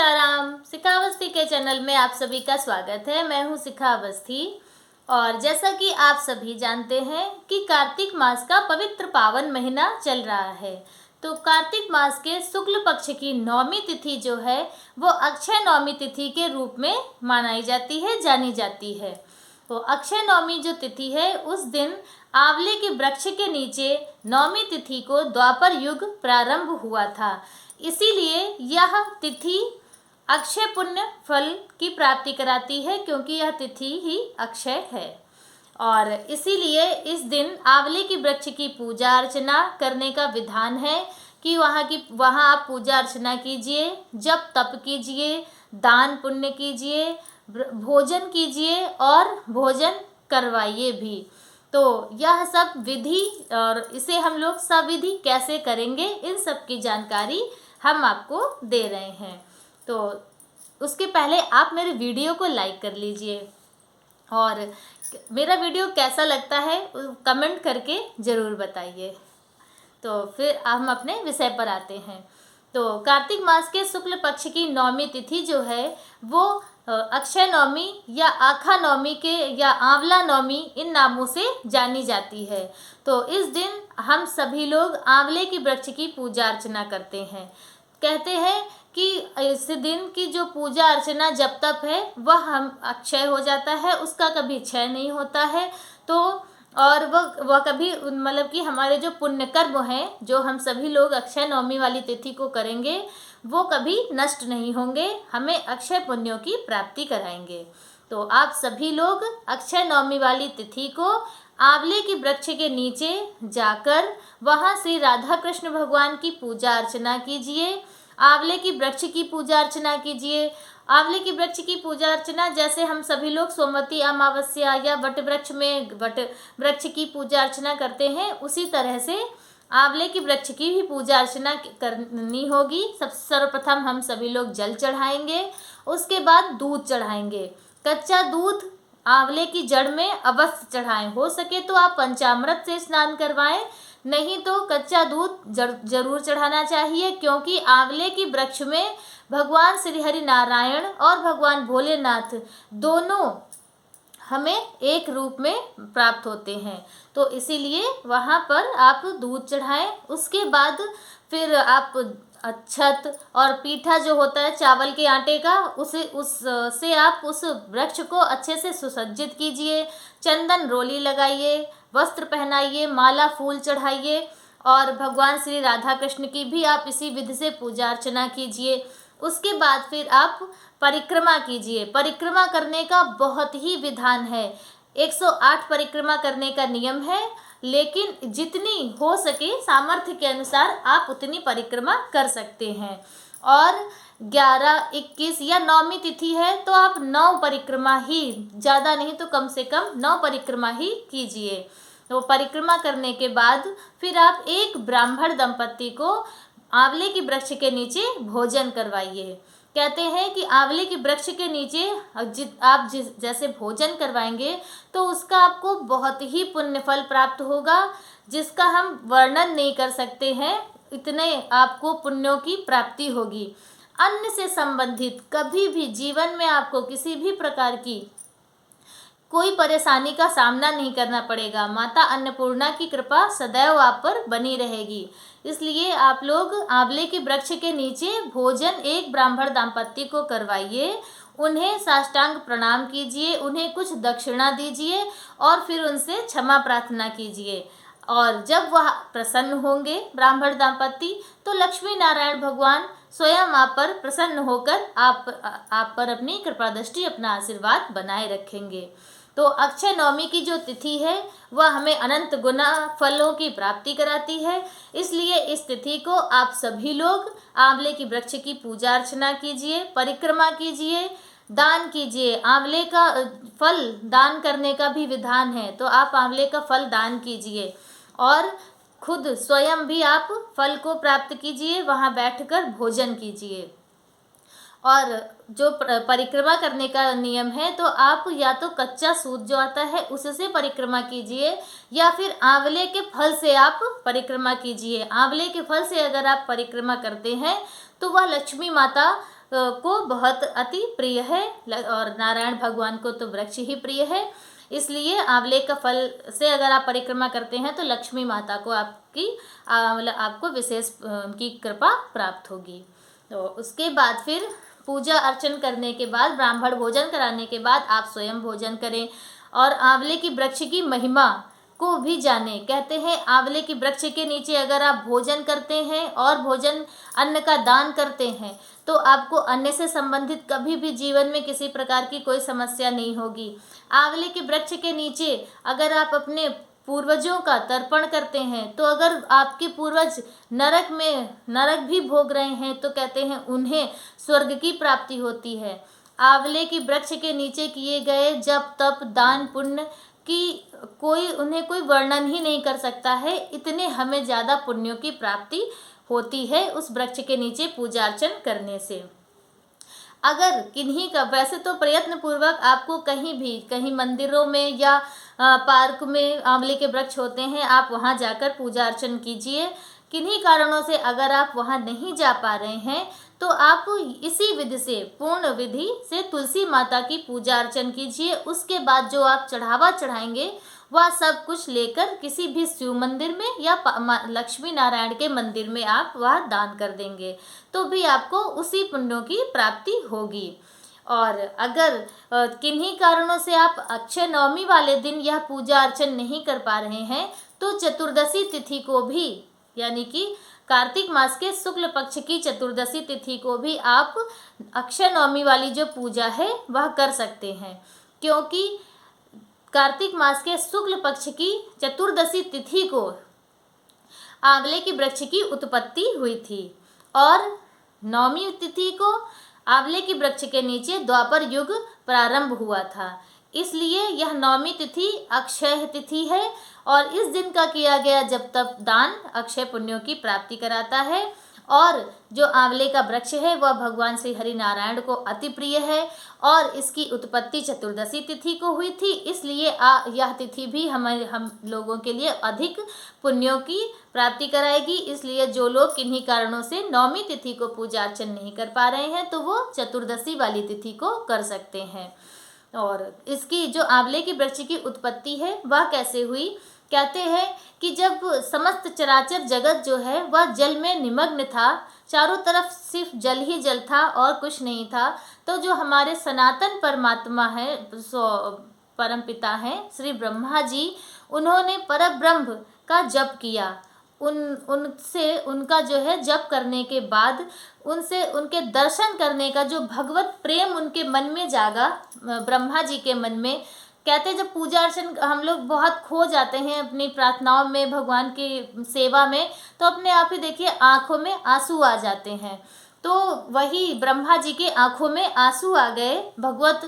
सीताराम। शिखा अवस्थी के चैनल में आप सभी का स्वागत है। मैं हूं शिखा अवस्थी और जैसा कि आप सभी जानते हैं कि कार्तिक मास का पवित्र पावन महीना चल रहा है। तो कार्तिक मास के शुक्ल पक्ष की नौमी तिथि जो है वो अक्षय नौमी तिथि के रूप में मनाई जाती है, जानी जाती है। तो अक्षय नौमी जो तिथि है उस दिन आंवले के वृक्ष के नीचे नौमी तिथि को द्वापर युग प्रारंभ हुआ था। इसीलिए यह तिथि अक्षय पुण्य फल की प्राप्ति कराती है, क्योंकि यह तिथि ही अक्षय है। और इसीलिए इस दिन आंवले की वृक्ष की पूजा अर्चना करने का विधान है कि वहाँ आप पूजा अर्चना कीजिए, जप तप कीजिए, दान पुण्य कीजिए, भोजन कीजिए और भोजन करवाइए भी। तो यह सब विधि और इसे हम लोग सविधि कैसे करेंगे, इन सब की जानकारी हम आपको दे रहे हैं। तो उसके पहले आप मेरे वीडियो को लाइक कर लीजिए और मेरा वीडियो कैसा लगता है कमेंट करके ज़रूर बताइए। तो फिर हम अपने विषय पर आते हैं। तो कार्तिक मास के शुक्ल पक्ष की नौमी तिथि जो है वो अक्षय नौमी या आखा नौमी के या आंवला नौमी इन नामों से जानी जाती है। तो इस दिन हम सभी लोग आंवले की वृक्ष की पूजा अर्चना करते हैं। कहते हैं कि इस दिन की जो पूजा अर्चना जप तप है वह हम अक्षय हो जाता है, उसका कभी क्षय नहीं होता है। तो और वह कभी मतलब कि हमारे जो पुण्य कर्म हैं जो हम सभी लोग अक्षय नवमी वाली तिथि को करेंगे वो कभी नष्ट नहीं होंगे, हमें अक्षय पुण्यों की प्राप्ति कराएंगे। तो आप सभी लोग अक्षय नवमी वाली तिथि को आंवले की वृक्ष के नीचे जाकर वहाँ श्री राधा कृष्ण भगवान की पूजा अर्चना कीजिए। आंवले की वृक्ष की पूजा अर्चना कीजिए। आंवले की वृक्ष की पूजा अर्चना जैसे हम सभी लोग सोमवती अमावस्या या वट वृक्ष की पूजा अर्चना करते हैं, उसी तरह से आंवले की वृक्ष की भी पूजा अर्चना करनी होगी। सर्वप्रथम हम सभी लोग जल चढ़ाएंगे, उसके बाद दूध चढ़ाएंगे। कच्चा दूध आंवले की जड़ में अवश्य चढ़ाएं, हो सके तो आप पंचामृत से स्नान करवाएं, नहीं तो कच्चा दूध जरूर चढ़ाना चाहिए, क्योंकि आंवले की वृक्ष में भगवान श्री हरि नारायण और भगवान भोलेनाथ दोनों हमें एक रूप में प्राप्त होते हैं। तो इसीलिए वहाँ पर आप दूध चढ़ाएं। उसके बाद फिर आप अक्षत और पीठा जो होता है चावल के आटे का, उससे आप उस वृक्ष को अच्छे से सुसज्जित कीजिए। चंदन रोली लगाइए, वस्त्र पहनाइए, माला फूल चढ़ाइए और भगवान श्री राधा कृष्ण की भी आप इसी विधि से पूजा अर्चना कीजिए। उसके बाद फिर आप परिक्रमा कीजिए। परिक्रमा करने का बहुत ही विधान है। 108 परिक्रमा करने का नियम है, लेकिन जितनी हो सके सामर्थ्य के अनुसार आप उतनी परिक्रमा कर सकते हैं। और 11, 21 या नौमी तिथि है तो आप 9 परिक्रमा ही, ज़्यादा नहीं तो कम से कम 9 परिक्रमा ही कीजिए। तो परिक्रमा करने के बाद फिर आप एक ब्राह्मण दंपत्ति को आंवले की वृक्ष के नीचे भोजन करवाइए। कहते हैं कि आंवले की वृक्ष के नीचे आप जैसे भोजन करवाएंगे तो उसका आपको बहुत ही पुण्य फल प्राप्त होगा, जिसका हम वर्णन नहीं कर सकते हैं, इतने आपको पुण्यों की प्राप्ति होगी। अन्न से संबंधित कभी भी जीवन में आपको किसी भी प्रकार की कोई परेशानी का सामना नहीं करना पड़ेगा। माता अन्नपूर्णा की कृपा सदैव आप पर बनी रहेगी। इसलिए आप लोग आंवले के वृक्ष के नीचे भोजन एक ब्राह्मण दाम्पत्य को करवाइए, उन्हें साष्टांग प्रणाम कीजिए, उन्हें कुछ दक्षिणा दीजिए और फिर उनसे क्षमा प्रार्थना कीजिए। और जब वह प्रसन्न होंगे ब्राह्मण दाम्पत्य तो लक्ष्मी नारायण भगवान स्वयं आप पर प्रसन्न होकर आप पर अपनी कृपा दृष्टि, अपना आशीर्वाद बनाए रखेंगे। तो अक्षय नवमी की जो तिथि है वह हमें अनंत गुना फलों की प्राप्ति कराती है। इसलिए इस तिथि को आप सभी लोग आंवले की वृक्ष की पूजा अर्चना कीजिए, परिक्रमा कीजिए, दान कीजिए। आंवले का फल दान करने का भी विधान है, तो आप आंवले का फल दान कीजिए और खुद स्वयं भी आप फल को प्राप्त कीजिए, वहाँ बैठकर भोजन कीजिए। और जो परिक्रमा करने का नियम है तो आप या तो कच्चा सूत जो आता है उससे परिक्रमा कीजिए या फिर आंवले के फल से आप परिक्रमा कीजिए। आंवले के फल से अगर आप परिक्रमा करते हैं तो वह लक्ष्मी माता को बहुत अति प्रिय है और नारायण भगवान को तो वृक्ष ही प्रिय है। इसलिए आंवले का फल से अगर आप परिक्रमा करते हैं तो लक्ष्मी माता को मतलब आपको विशेष उनकी कृपा प्राप्त होगी। तो उसके बाद फिर पूजा अर्चन करने के बाद, ब्राह्मण भोजन कराने के बाद आप स्वयं भोजन करें और आंवले की वृक्ष की महिमा को भी जाने। कहते हैं आंवले की वृक्ष के नीचे अगर आप भोजन करते हैं और भोजन अन्न का दान करते हैं तो आपको अन्न से संबंधित कभी भी जीवन में किसी प्रकार की कोई समस्या नहीं होगी। आंवले के वृक्ष के नीचे अगर आप अपने पूर्वजों का तर्पण करते हैं तो अगर आपके पूर्वज नरक भी भोग रहे हैं तो कहते हैं उन्हें स्वर्ग की प्राप्ति होती है। आंवले की वृक्ष के नीचे किए गए जप तप दान पुण्य की उन्हें कोई वर्णन ही नहीं कर सकता है। इतने हमें ज़्यादा पुण्यों की प्राप्ति होती है उस वृक्ष के नीचे पूजा अर्चन करने से। अगर किन्हीं का वैसे तो प्रयत्न पूर्वक आपको कहीं मंदिरों में या पार्क में आंवले के वृक्ष होते हैं, आप वहां जाकर पूजा अर्चन कीजिए। किन्हीं कारणों से अगर आप वहां नहीं जा पा रहे हैं तो आप इसी विधि से, पूर्ण विधि से तुलसी माता की पूजा अर्चन कीजिए। उसके बाद जो आप चढ़ावा चढ़ाएंगे वह सब कुछ लेकर किसी भी शिव मंदिर में या लक्ष्मी नारायण के मंदिर में आप वह दान कर देंगे तो भी आपको उसी पुण्यों की प्राप्ति होगी। और अगर किन्हीं कारणों से आप अक्षय नवमी वाले दिन यह पूजा अर्चन नहीं कर पा रहे हैं तो चतुर्दशी तिथि को भी, यानी कि कार्तिक मास के शुक्ल पक्ष की चतुर्दशी तिथि को भी आप अक्षय नवमी वाली जो पूजा है वह कर सकते हैं, क्योंकि कार्तिक मास के शुक्ल पक्ष की चतुर्दशी तिथि को आंवले की वृक्ष की उत्पत्ति हुई थी और नवमी तिथि को आंवले की वृक्ष के नीचे द्वापर युग प्रारंभ हुआ था। इसलिए यह नवमी तिथि अक्षय तिथि है और इस दिन का किया गया जब तप दान अक्षय पुण्यों की प्राप्ति कराता है। और जो आंवले का वृक्ष है वह भगवान श्री हरि नारायण को अति प्रिय है और इसकी उत्पत्ति चतुर्दशी तिथि को हुई थी। इसलिए यह तिथि भी हम लोगों के लिए अधिक पुण्यों की प्राप्ति कराएगी। इसलिए जो लोग किन्हीं कारणों से नवमी तिथि को पूजा अर्चन नहीं कर पा रहे हैं तो वो चतुर्दशी वाली तिथि को कर सकते हैं। और इसकी जो आंवले की वृक्ष की उत्पत्ति है वह कैसे हुई, कहते हैं कि जब समस्त चराचर जगत जो है वह जल में निमग्न था, चारों तरफ सिर्फ जल ही जल था और कुछ नहीं था, तो जो हमारे सनातन परमात्मा है, परमपिता हैं श्री ब्रह्मा जी, उन्होंने परब्रह्म का जप किया। उनसे उनका जो है जप करने के बाद उनसे उनके दर्शन करने का जो भगवत प्रेम उनके मन में जागा, ब्रह्मा जी के मन में। कहते हैं जब पूजा अर्चन हम लोग बहुत खो जाते हैं अपनी प्रार्थनाओं में, भगवान की सेवा में, तो अपने आप ही देखिए आंखों में आंसू आ जाते हैं। तो वही ब्रह्मा जी के आंखों में आंसू आ गए भगवत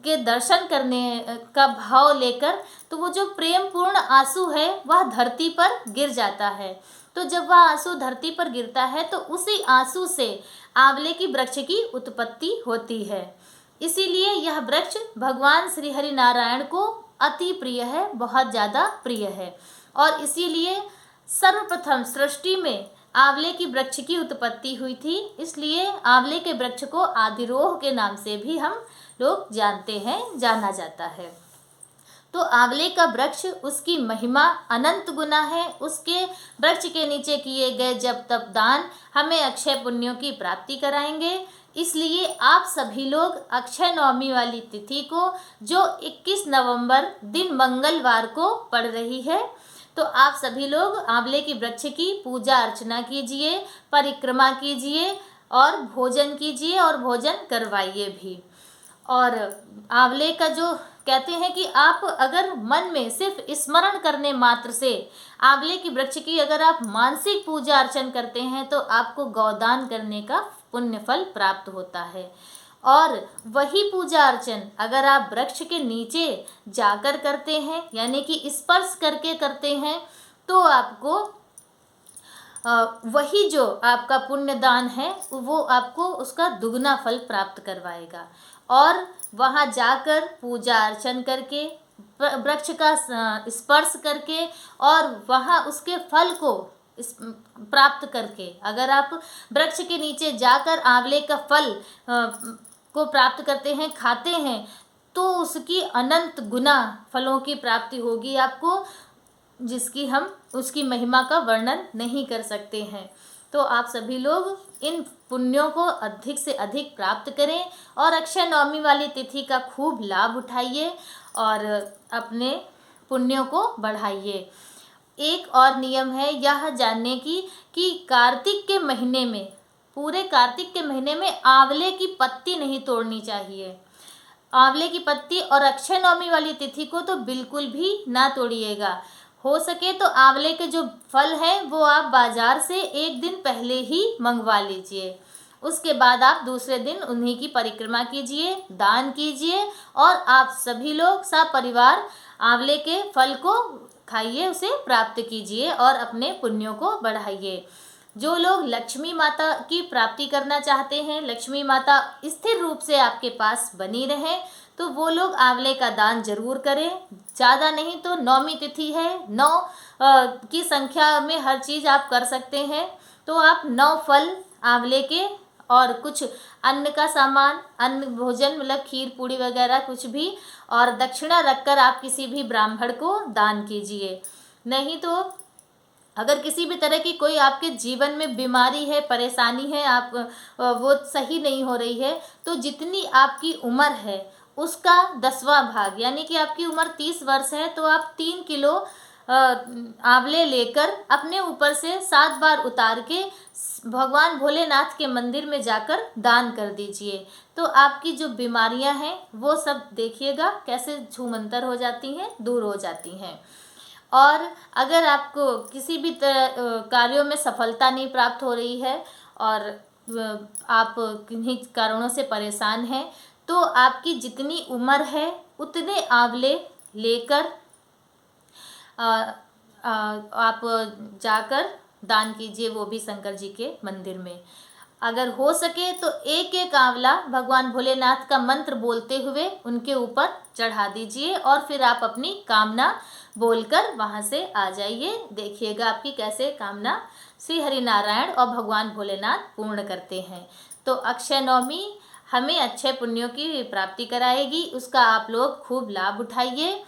के दर्शन करने का भाव लेकर। तो वो जो प्रेम पूर्ण आंसू है वह धरती पर गिर जाता है। तो जब वह आंसू धरती पर गिरता है तो उसी आंसू से आंवले की वृक्ष की उत्पत्ति होती है। इसीलिए यह वृक्ष भगवान श्री हरि नारायण को अति प्रिय है, बहुत ज़्यादा प्रिय है। और इसीलिए सर्वप्रथम सृष्टि में आंवले की वृक्ष की उत्पत्ति हुई थी। इसलिए आंवले के वृक्ष को आदिरोह के नाम से भी हम लोग जानते हैं, जाना जाता है। तो आंवले का वृक्ष, उसकी महिमा अनंत गुना है। उसके वृक्ष के नीचे किए गए जप तप दान हमें अक्षय पुण्यों की प्राप्ति कराएंगे। इसलिए आप सभी लोग अक्षय नवमी वाली तिथि को, जो 21 नवंबर दिन मंगलवार को पड़ रही है, तो आप सभी लोग आंवले की वृक्ष की पूजा अर्चना कीजिए, परिक्रमा कीजिए और भोजन कीजिए और भोजन करवाइए भी। और आंवले का जो कहते हैं कि आप अगर मन में सिर्फ स्मरण करने मात्र से आंवले की वृक्ष की अगर आप मानसिक पूजा अर्चन करते हैं तो आपको गौदान करने का पुण्य फल प्राप्त होता है। और वही पूजा अर्चन अगर आप वृक्ष के नीचे जाकर करते हैं, यानी कि स्पर्श करके करते हैं, तो आपको वही जो आपका पुण्य दान है वो आपको उसका दुगना फल प्राप्त करवाएगा। और वहाँ जाकर पूजा अर्चन करके, वृक्ष का स्पर्श करके और वहाँ उसके फल को इस प्राप्त करके, अगर आप वृक्ष के नीचे जाकर आंवले का फल को प्राप्त करते हैं, खाते हैं, तो उसकी अनंत गुना फलों की प्राप्ति होगी आपको, जिसकी हम उसकी महिमा का वर्णन नहीं कर सकते हैं। तो आप सभी लोग इन पुण्यों को अधिक से अधिक प्राप्त करें और अक्षय नवमी वाली तिथि का खूब लाभ उठाइए और अपने पुण्यों को बढ़ाइए। एक और नियम है यह जानने की कि कार्तिक के महीने में, पूरे कार्तिक के महीने में आंवले की पत्ती नहीं तोड़नी चाहिए। आंवले की पत्ती और अक्षय नवमी वाली तिथि को तो बिल्कुल भी ना तोड़िएगा। हो सके तो आंवले के जो फल हैं वो आप बाजार से एक दिन पहले ही मंगवा लीजिए। उसके बाद आप दूसरे दिन उन्हीं की परिक्रमा कीजिए, दान कीजिए और आप सभी लोग सब परिवार आंवले के फल को खाइए, उसे प्राप्त कीजिए और अपने पुण्यों को बढ़ाइए। जो लोग लक्ष्मी माता की प्राप्ति करना चाहते हैं, लक्ष्मी माता स्थिर रूप से आपके पास बनी रहे, तो वो लोग आंवले का दान जरूर करें। ज़्यादा नहीं तो नौमी तिथि है, 9 की संख्या में हर चीज़ आप कर सकते हैं, तो आप 9 फल आंवले के और कुछ अन्न का सामान, अन्न भोजन मतलब खीर पूड़ी वगैरह कुछ भी, और दक्षिणा रखकर आप किसी भी ब्राह्मण को दान कीजिए। नहीं तो अगर किसी भी तरह की कोई आपके जीवन में बीमारी है, परेशानी है, आप वो सही नहीं हो रही है, तो जितनी आपकी उम्र है उसका 10वां भाग, यानी कि आपकी उम्र 30 वर्ष है तो आप 3 किलो आंवले लेकर अपने ऊपर से 7 बार उतार के भगवान भोलेनाथ के मंदिर में जाकर दान कर दीजिए। तो आपकी जो बीमारियां हैं वो सब देखिएगा कैसे छूमंतर हो जाती हैं, दूर हो जाती हैं। और अगर आपको किसी भी कार्यों में सफलता नहीं प्राप्त हो रही है और आप किन्हीं कारणों से परेशान हैं, तो आपकी जितनी उम्र है उतने आंवले लेकर आप जाकर दान कीजिए, वो भी शंकर जी के मंदिर में। अगर हो सके तो एक एक आंवला भगवान भोलेनाथ का मंत्र बोलते हुए उनके ऊपर चढ़ा दीजिए और फिर आप अपनी कामना बोलकर वहाँ से आ जाइए। देखिएगा आपकी कैसे कामना श्री हरिनारायण और भगवान भोलेनाथ पूर्ण करते हैं। तो अक्षय नवमी हमें अच्छे पुण्यों की प्राप्ति कराएगी, उसका आप लोग खूब लाभ उठाइए।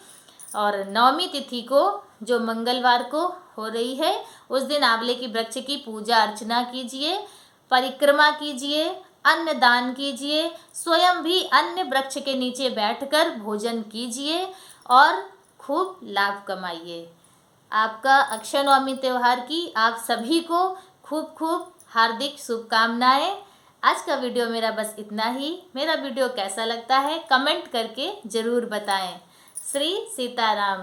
और नवमी तिथि को जो मंगलवार को हो रही है, उस दिन आंवले की वृक्ष की पूजा अर्चना कीजिए, परिक्रमा कीजिए, अन्न दान कीजिए, स्वयं भी अन्य वृक्ष के नीचे बैठकर भोजन कीजिए और खूब लाभ कमाइए। आपका अक्षय नवमी त्यौहार की आप सभी को खूब खूब हार्दिक शुभकामनाएं। आज का वीडियो मेरा बस इतना ही। मेरा वीडियो कैसा लगता है कमेंट करके ज़रूर बताएं। श्री सीताराम।